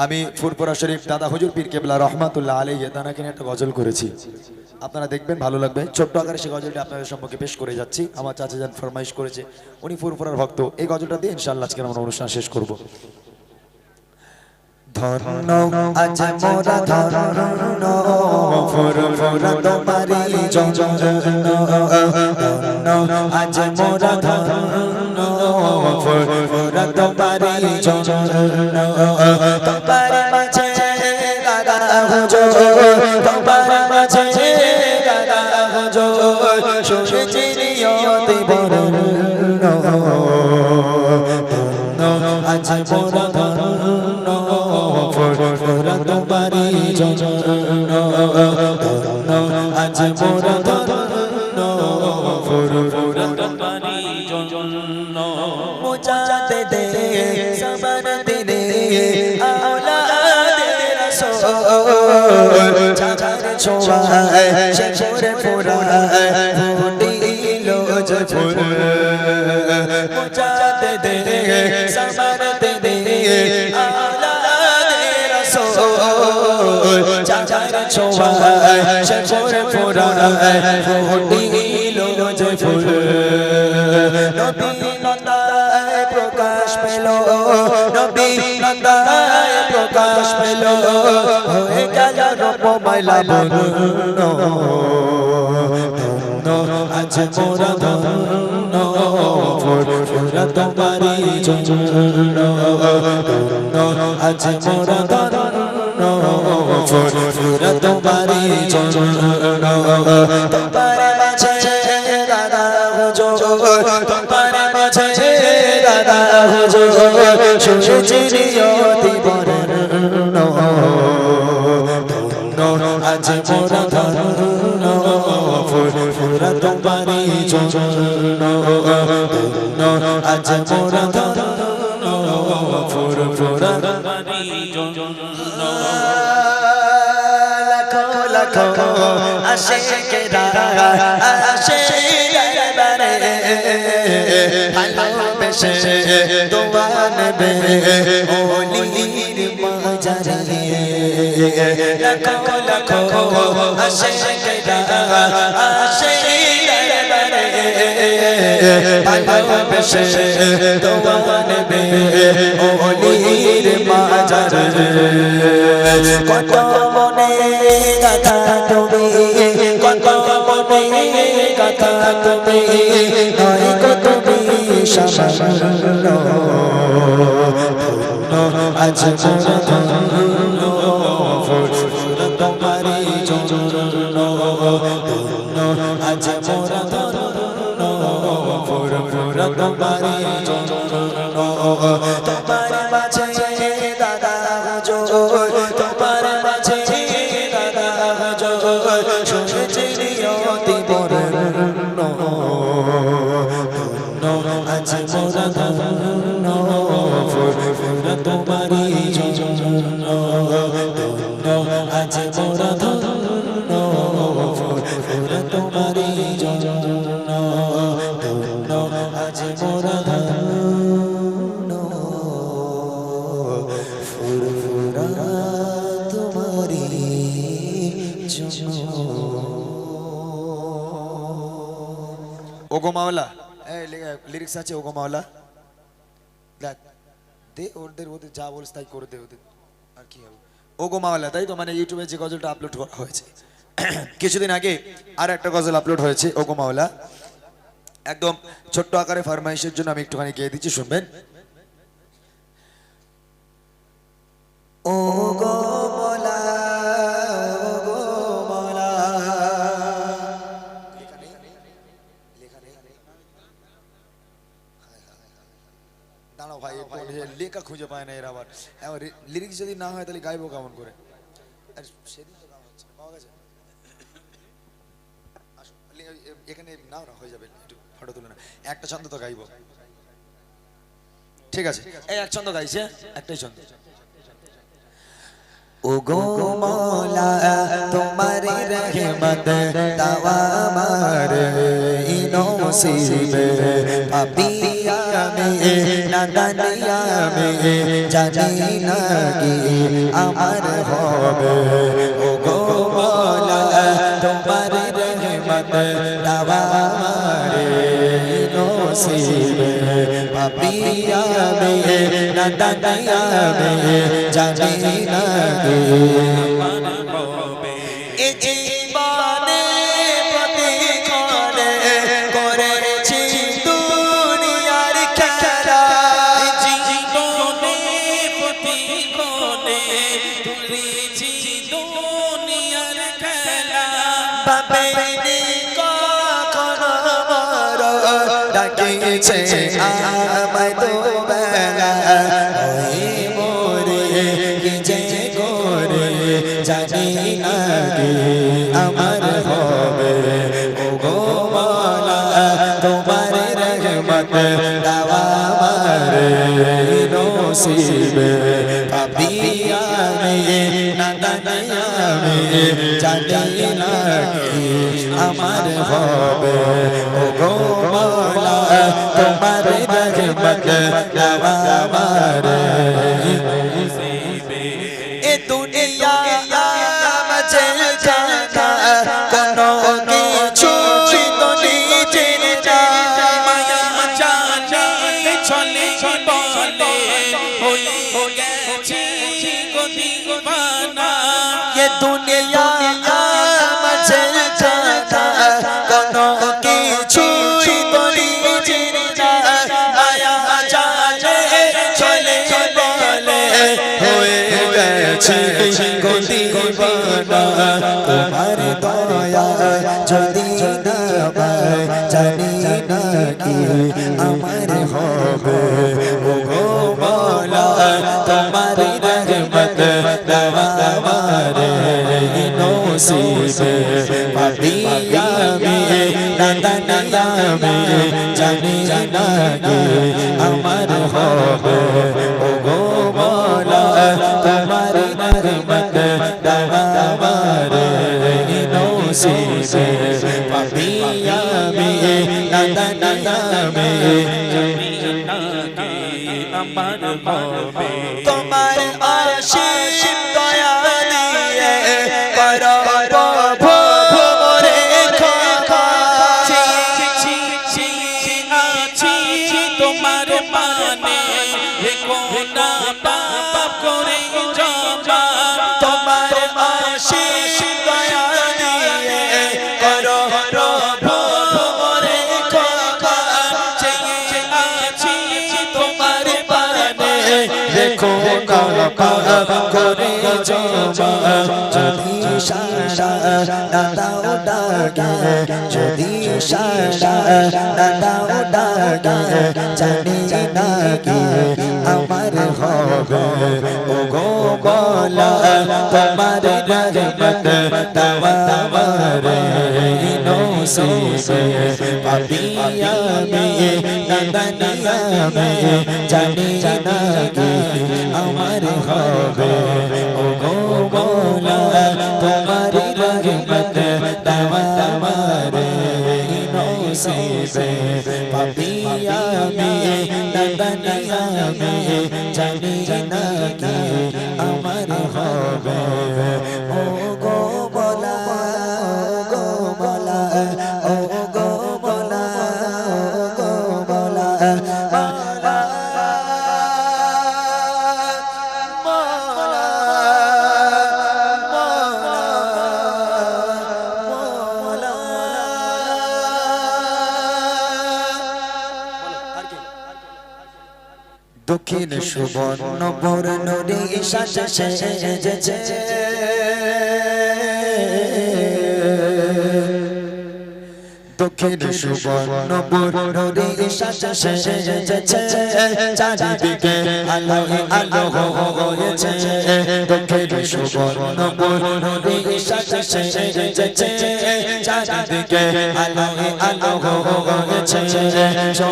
আমি ফুরপুরা শরীফ দাদা হুজুর পীর কেবলা রহমাতুল্লাহ আলাইহি তানাকে নিয়ে একটা গজল করেছি, আপনারা দেখবেন ভালো লাগবে। ছোট্ট আকারে সেই গজলটি আপনাদের সম্মুখে পেশ করে যাচ্ছি। আমার চাচা যান ফরমাইশ করেছে, উনি ফুরপুরার ভক্ত। এই গজলটা দিয়ে ইনশাআল্লাহ আজকে আমরা অনুষ্ঠান শেষ করব। ধন্য আজ মোরা ধন্য ফুরফুরা তোমারি জন্য, ধন্য আজ মোরা ধন্য ফুরফুরা তোমারি জন্য। তোমার মাঝে দাদা হুজুর, তোমার মাঝে দাদা হুজুর, শুনেছি নিয়তি বরণ্য। ধন্য আজ মোরা ধন্য ফুরফুরা তোমারি জন্য, ধন্য আজ মোরা ধন্য ফুরফুরা তোমারি জন্য। মুজাতে দে সবার দিনে আওলাদে রাসূল, চাচার ছোঁয়ায় সে ফুরফুরায় ফুটিল যে ফুল। মুজাতে দে সবার দিনে চাচার ছোঁয়ায় সে ফুরফুরায় ফুটিল যে ফুল। নবী নন্দায় প্রকাশ পেল, নবী নন্দায় প্রকাশ পেল, হয়ে গেল রূপময় লাবণ্য। ধন্য আজ মোরা ধন্য ফুরফুরা তোমারি জন্য, ধন্য আজ মোরা ধন্য ফুরফুরা তোমারি জন্য। তোমার মাঝে দাদা হুজুর, তোমার মাঝে দাদা হুজুর, শুনেছি নিয়তি বরণ্য। ধন্য আজ মোরা ধন্য ফুরফুরা তোমারি জন্য, ধন্য আজ মোরা ধন্য ফুরফুরা তোমারি জন্য। লাখো লাখো আশিকেরা আসে দরবারে, ভালোবেসে দোয়া নেবে ওলির মাজারে। লাখো লাখো আশিকেরা আসে দরবারে, ভালোবেসে দোয়া নেবে ওলির মাজারে। কত মনে কথা তুমি, কত মনে কথা তুমি, নয় কত তুমি সামান্য। ধন্য আজ মোরা ধন্য ফুরফুরা তোমারি জন্য, ধন্য আজ মোরা ধন্য ফুরফুরা তোমারি জন্য। তোমার মাঝে দাদা হুজুর, তোমার মাঝে দাদা হুজুর, শুনেছি নিয়তি বরণ্য। ধন্য আজ মোরা ধন্য ফুরফুরা তোমারি জন্য, ধন্য আজ মোরা ধন্য ফুরফুরা তোমারি জন্য, ধন্য আজ মোরা ধন্য ফুরফুরা তোমারি জন্য। ওগো মাওলা, লিরিক্স আছে ওগো মাওলা, দেখ দে ওদের ওদের যা বলিস তাই করে দে ওদের, আর কি হবে। ওগো মাওলা, তাই তো মানে ইউটিউবে যে গজলটা আপলোড হয়েছে কিছুদিন আগে, আর একটা গজল আপলোড হয়েছে ওগো মাওলা, একদম ছোট্ট আকারে ফরমাইশের জন্য আমি একটুখানি গেয়ে দিচ্ছি, শুনবেন। ওগো মাওলা, ওগো মাওলা, দাঁড়াও ভাই, লেখা খুঁজে পায় না এরা, আবার লিরিক্স যদি না হয় তাহলে গাইবো কেমন করে? সেদিন তো গাওয়া হচ্ছে, পাওয়া গেছে, এখানে নাও না, হয়ে যাবে, একটু ফটো তুলে না, একটা ছন্দ তো গাইবো। ঠিক আছে, এই এক ছন্দ গাইছে, একটাই ছন্দ। ওগো মৌলা তোমার রহমত দাওয়া মার ইনো নসিবে পাপিয়া মে না নাদানি আমি জানি না কি আমার হবে ও গো মওলা তোমার রহমত দাওয়া আমারে নসিবে পাপী আমি নাদানি আমি জানি না কি আমার হবে এ জীবনে প্রতিক্ষণে করেছি দুনিয়ার খেলা জীবনে প্রতিক্ষণে করেছি দুনিয়ার খেলা পাবেনি কখনো আমার ডাকিছে আমায় তো বেলা ওই মোরে কি যে করে জানি না কি আমার হবে ও গো মওলা তোমার রহমত দাওয়া আমারে নসিবে পাপী আমি নাদানি আমি জানি না কি আমার হবে ও গো মওলা তোমার রহমত দাওয়া আমারে এ দুনিয়া মাঝে জানা কোনো কিছু তো নিজের জানা মায়া জানে চলে বলে হয়ে গেছি গো দিওয়ানা এ দুনিয়া মাঝে জানা কোনো কিছু তো নিজের জানা মায়া জানে চলে বলে হয়ে গেছি গো দিওয়ানা তোমার দয়া যদি না পাই জানি না কি আমার হবে ও গো মওলা তোমার রহমত দাওয়া আমারে নসিবে পাপী আমি নাদানি আমি জানি না কি আমার হবে ও গো মওলা তোমার রহমত দাওয়া আমারে নসিবে পাপী আমি নাদানি আমি আমার হবে তোমার অসীম দয়া দিয়ে করো প্রভু মোরে ক্ষমা আছি তোমার পানে রেখো না পাপ করে জমা তোমার অসীম দয়া দিয়ে করো প্রভু মোরে ক্ষমা আছি তোমার পানে রেখো না পাপ করে জমা যদি সারা না দাও ডাকে যদি সারা না দাও ডাকে জানি না কি আমার হবে ও গো মওলা তোমার রহমত দাওয়া আমারে নসিবে পাপী আমি নাদানি আমি জানি না কি আমার হবে ও গো মওলা তোমার রহমত দাওয়া আমারে নসিবে পাপী আমি নাদানি আমি জানি না কি আমার হবে ও গো মওলা ও গো মওলা ও গো মওলা ও গো মওলা মওলা দক্ষিণ সুবর্ণপুর নদী সাজে সেজেছে দক্ষিণ সুবর্ণপুর নদী সাজে সেজেছে চারিদিকে আলো আলো হয়েছে দক্ষিণ সুবর্ণপুর নদী সাজে সেজেছে চারিদিকে আলো আলো হয়েছে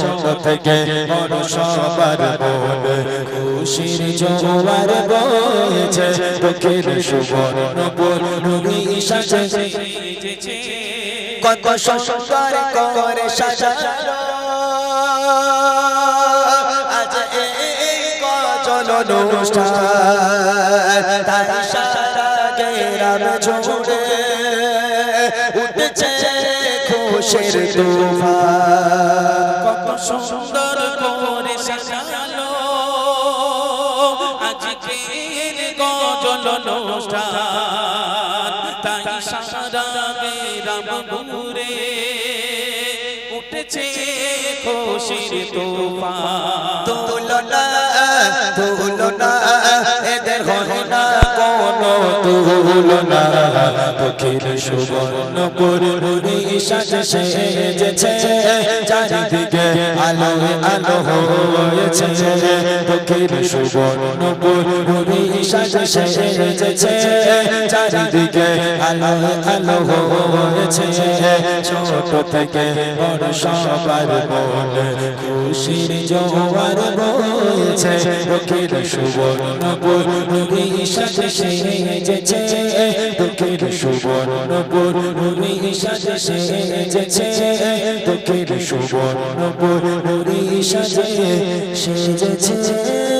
ছোট থেকে বড় সবার মনে খুশির জোয়ার বইছে দক্ষিণ সুবর্ণপুর নদী সাজে কত সুন্দর করে সাজানো আজ অনুষ্ঠান তাই সারা গ্রাম জুড়ে উঠছে খুশির তুফান কত সুন্দর করে সাজালো আজকের গজল অনুষ্ঠান তাই সারা গ্রাম ঘুরে উঠেছে খুশির তুফান তুলনা তুলনা এদের হয় না কোনো তুলনা দক্ষিণ সুবর্ণপুর সাজে সেজেছে চারিদিকে আলো আলো হয়েছে দক্ষিণ সুবর্ণপুর সাজে সেজেছে চারিদিকে আলো আলো হয়েছে ছোট থেকে বড় সবার মনে খুশির জোয়ার বইছে দক্ষিণ সুবর্ণপুর সাজে সেজেছে দক্ষিণ সুবর্ণপুর সাজে সেজেছে দক্ষিণ সুবর্ণপুর সাজে সেজেছে